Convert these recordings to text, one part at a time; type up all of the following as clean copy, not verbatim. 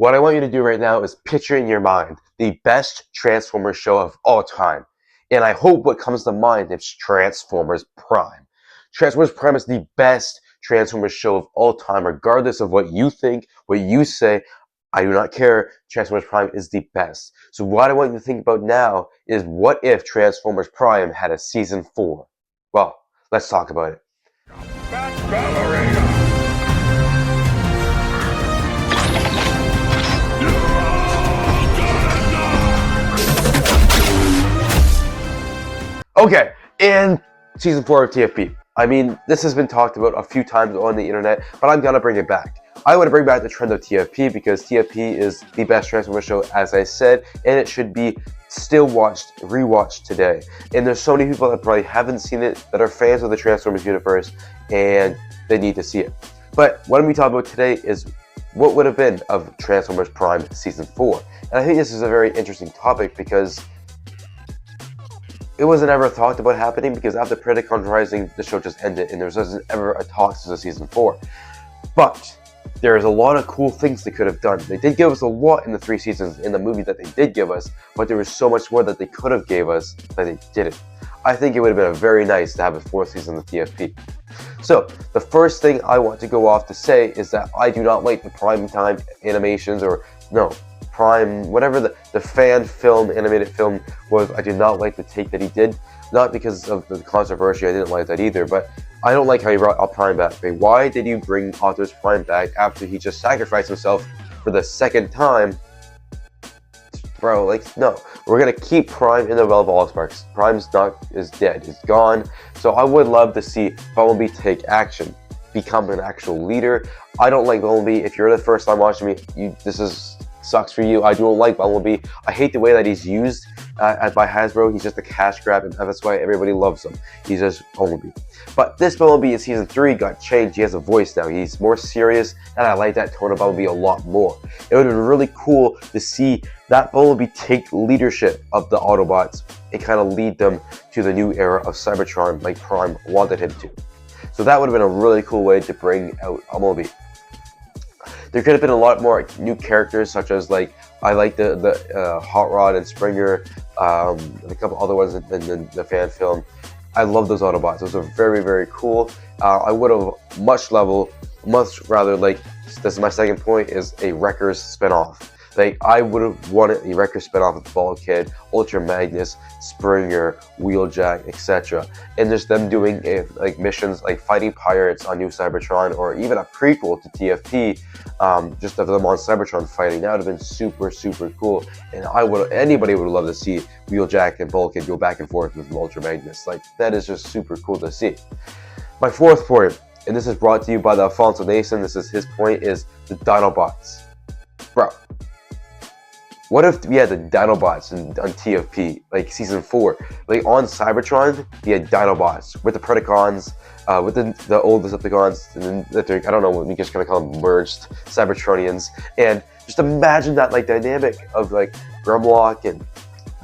What I want you to do right now is picture in your mind the best Transformers show of all time. And I hope what comes to mind is Transformers Prime. Transformers Prime is the best Transformers show of all time, regardless of what you think, what you say. I do not care. Transformers Prime is the best. So what I want you to think about now is, what if Transformers Prime had a season 4? Well, let's talk about it. Okay, in season 4 of TFP. I mean, this has been talked about a few times on the internet, but I'm gonna bring it back. I want to bring back the trend of TFP because TFP is the best Transformers show, as I said, and it should be still rewatched today. And there's so many people that probably haven't seen it that are fans of the Transformers universe, and they need to see it. But what I'm going to be talking about today is what would have been of Transformers Prime Season 4. And I think this is a very interesting topic because it wasn't ever thought about happening, because after Predacon Rising, the show just ended and there wasn't ever a talks of Season 4. But there's a lot of cool things they could have done. They did give us a lot in the 3 seasons in the movie that they did give us, but there was so much more that they could have gave us that they didn't. I think it would have been very nice to have a 4th season of TFP. So, the first thing I want to go off to say is that I do not like the prime time animations, or no, Prime, whatever the fan film, animated film was. I do not like the take that he did. Not because of the controversy, I didn't like that either, but I don't like how he brought Prime back. Why did you bring Optimus Prime back after he just sacrificed himself for the 2nd time? Bro, like, no. We're gonna keep Prime in the realm of All-Sparks. Prime's is dead, is gone. So I would love to see Bumblebee take action, become an actual leader. I don't like Bumblebee. If you're the first time watching me, sucks for you. I don't like Bumblebee. I hate the way that he's used by Hasbro. He's just a cash grab, and that's why everybody loves him. He's just Bumblebee. But this Bumblebee in Season 3 got changed. He has a voice now. He's more serious, and I like that tone of Bumblebee a lot more. It would have been really cool to see that Bumblebee take leadership of the Autobots and kind of lead them to the new era of Cybertron like Prime wanted him to. So that would have been a really cool way to bring out Bumblebee. There could have been a lot more new characters, such as, like, I like the Hot Rod and Springer, and a couple other ones in the fan film. I love those Autobots. Those are very, very cool. I would have much rather, like, this is my second point, is a Wreckers spinoff. Like, I would have wanted a Wreckers spinoff with Bulkhead, Ultra Magnus, Springer, Wheeljack, etc. And just them doing like missions like fighting pirates on New Cybertron, or even a prequel to TFP, just of them on Cybertron fighting. That would have been super, super cool. And anybody would love to see Wheeljack and Bulkhead go back and forth with Ultra Magnus. Like, that is just super cool to see. My 4th point, and this is brought to you by the Alfonso Nason, this is his point, is the Dinobots. Bro, what if we had the Dinobots on TFP, like Season 4? Like, on Cybertron, we had Dinobots with the Predacons, with the old Decepticons, and then I don't know, we're just gonna call them merged Cybertronians. And just imagine that, like, dynamic of, like, Grimlock and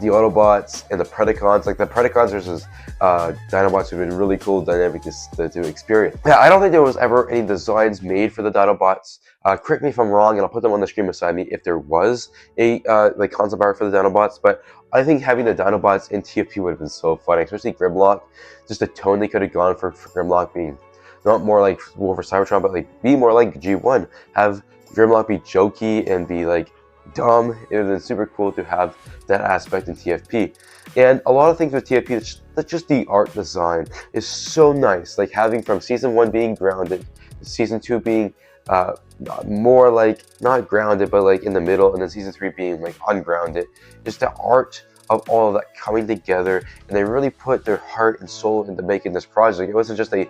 the Autobots and the Predacons. Like, the Predacons versus Dinobots would have been really cool dynamic to experience. Yeah, I don't think there was ever any designs made for the Dinobots. Correct me if I'm wrong, and I'll put them on the screen beside me if there was a like concept art for the Dinobots. But I think having the Dinobots in TFP would have been so funny, especially Grimlock. Just the tone they could have gone for Grimlock being not more like Wolf or Cybertron, but like be more like G1. Have Grimlock be jokey and be like dumb. It would have been super cool to have that aspect in TFP. And a lot of things with TFP, that's just the art design is so nice. Like, having from Season 1 being grounded, Season 2 being more like, not grounded, but like in the middle, and then Season 3 being like ungrounded. Just the art of all of that coming together, and they really put their heart and soul into making this project. It wasn't just a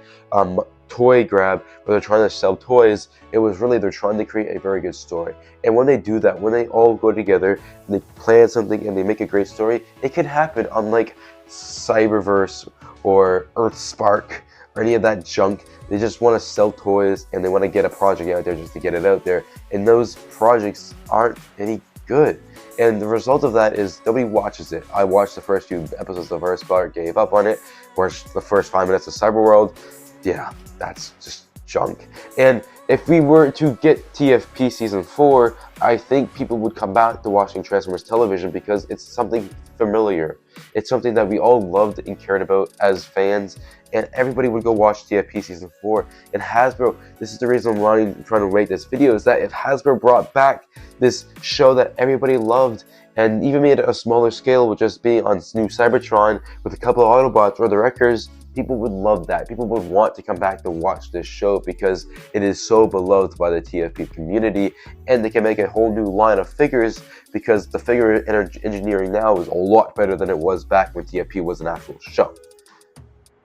toy grab where they're trying to sell toys. It was really, they're trying to create a very good story. And when they do that, when they all go together and they plan something and they make a great story, it can happen, unlike Cyberverse or Earthspark or any of that junk. They just want to sell toys and they want to get a project out there just to get it out there, and those projects aren't any good. And the result of that is nobody watches it. I watched the first few episodes of Earthspark, gave up on it. Watched the first 5 minutes of Cyberworld. Yeah, that's just junk. And if we were to get TFP Season 4, I think people would come back to watching Transformers television because it's something familiar. It's something that we all loved and cared about as fans, and everybody would go watch TFP Season 4. And Hasbro, this is the reason why I'm trying to make this video, is that if Hasbro brought back this show that everybody loved, and even made it a smaller scale with just being on new Cybertron with a couple of Autobots or the Wreckers, people would love that. People would want to come back to watch this show because it is so beloved by the TFP community, and they can make a whole new line of figures because the figure engineering now is a lot better than it was back when TFP was an actual show.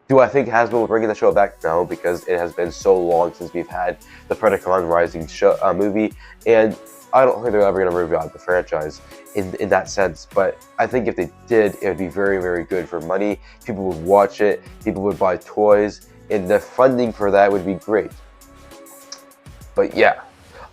Do I think Hasbro will bring the show back? No, because it has been so long since we've had the Predacon Rising movie, and I don't think they're ever going to revive the franchise in that sense, but I think if they did, it would be very, very good for money. People would watch it, people would buy toys, and the funding for that would be great. But yeah,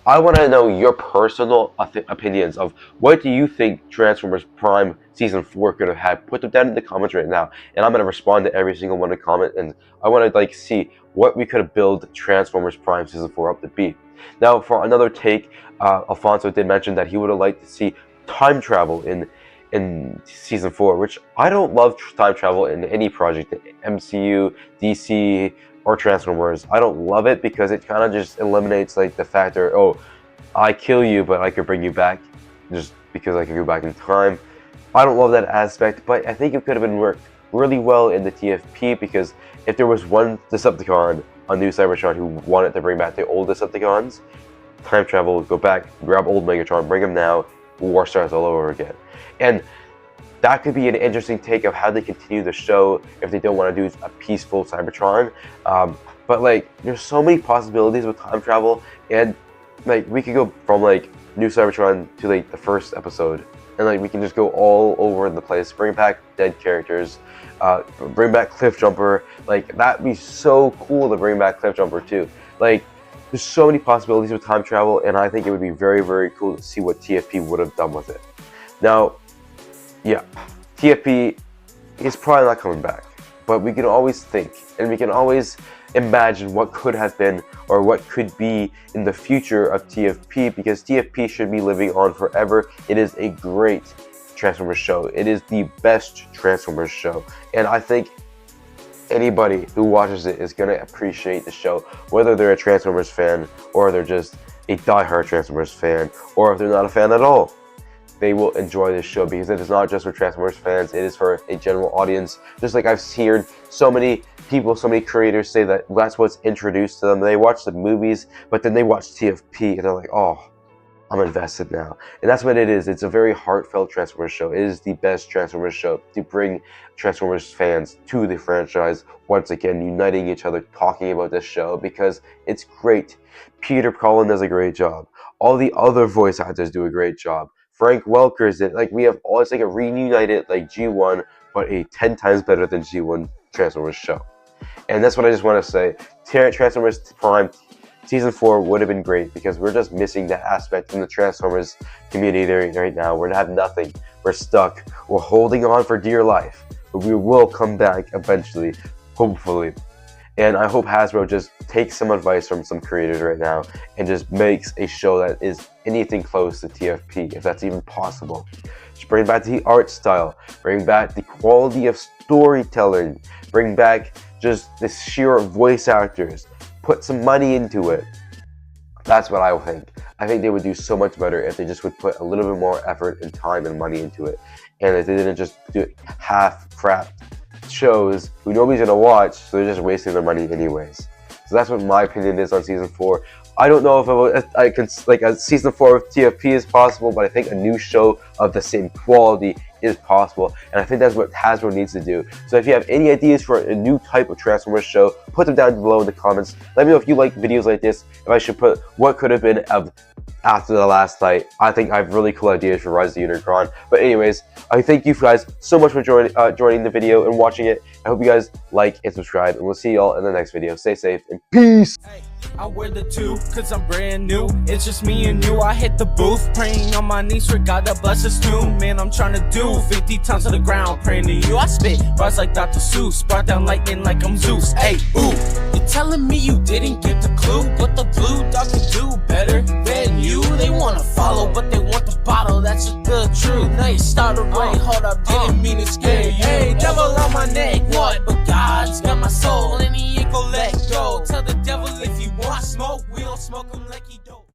I want to know your personal opinions of what do you think Transformers Prime Season 4 could have had. Put them down in the comments right now, and I'm going to respond to every single one in the comment, and I want to see what we could have built Transformers Prime Season 4 up to be. Now, for another take, Alfonso did mention that he would have liked to see time travel in Season 4, which I don't love time travel in any project, MCU, DC, or Transformers. I don't love it because it kind of just eliminates like the factor, oh, I kill you, but I could bring you back just because I can go back in time. I don't love that aspect, but I think it could have been worked really well in the TFP, because if there was one Decepticon on New Cybertron who wanted to bring back the old Decepticons, time travel, go back, grab old Megatron, bring him now, war starts all over again. And that could be an interesting take of how they continue the show if they don't want to do a peaceful Cybertron. But like, there's so many possibilities with time travel, and like we could go from like New Cybertron to like the first episode, and like we can just go all over the place, bring back dead characters, bring back Cliffjumper. Like, that'd be so cool to bring back Cliffjumper too. Like, there's so many possibilities with time travel, and I think it would be very, very cool to see what TFP would have done with it. Now, yeah, TFP is probably not coming back, but we can always think, and we can always imagine what could have been or what could be in the future of TFP, because TFP should be living on forever. It is a great Transformers show. It is the best Transformers show, and I think anybody who watches it is going to appreciate the show, whether they're a Transformers fan or they're just a die-hard Transformers fan, or if they're not a fan at all. They will enjoy this show because it is not just for Transformers fans, it is for a general audience. Just like I've heard so many people, so many creators say that that's what's introduced to them. They watch the movies, but then they watch TFP and they're like, oh, I'm invested now. And that's what it is. It's a very heartfelt Transformers show. It is the best Transformers show to bring Transformers fans to the franchise once again, uniting each other, talking about this show because it's great. Peter Cullen does a great job. All the other voice actors do a great job. Frank Welker's in, like, we have all, it's like a reunited like G1, but a 10 times better than G1 Transformers show. And that's what I just want to say. Transformers Prime Season 4 would have been great because we're just missing that aspect in the Transformers community right now. We're not nothing. We're stuck. We're holding on for dear life. But we will come back eventually, hopefully. And I hope Hasbro just takes some advice from some creators right now and just makes a show that is anything close to TFP, if that's even possible. Just bring back the art style, bring back the quality of storytelling, bring back just the sheer voice actors, put some money into it. That's what I think. I think they would do so much better if they just would put a little bit more effort and time and money into it. And if they didn't just do half crap shows who nobody's gonna watch, so they're just wasting their money anyways. So that's what my opinion is on Season 4. I don't know if I can like a Season 4 of TFP is possible, but I think a new show of the same quality is possible, and I think that's what Hasbro needs to do. So if you have any ideas for a new type of Transformers show, put them down below in the comments. Let me know if you like videos like this, if I should put what could have been of after the last night. I think I have really cool ideas for Rise of the Unicron. But anyways, I thank you guys so much for joining the video and watching it. I hope you guys like and subscribe, and we'll see y'all in the next video. Stay safe and peace. Hey, I wear the 2 cause I'm brand new. It's just me and you. I hit the booth, praying on my knees for God to bless us too. Man, I'm trying to do 50 times to the ground, praying to you. I spit bars like Dr. Seuss, brought down lightning like I'm Zeus. Hey, ooh. you telling me you didn't get the clue? What the blue dog can do better than you? They wanna follow, but they want the bottle, that's just the truth. Now you started right, hold up, didn't mean to scare you. Hey, devil on my neck, what? But God's got my soul, and he ain't gon' let go. Tell the devil if you want smoke, we don't smoke him like he don't.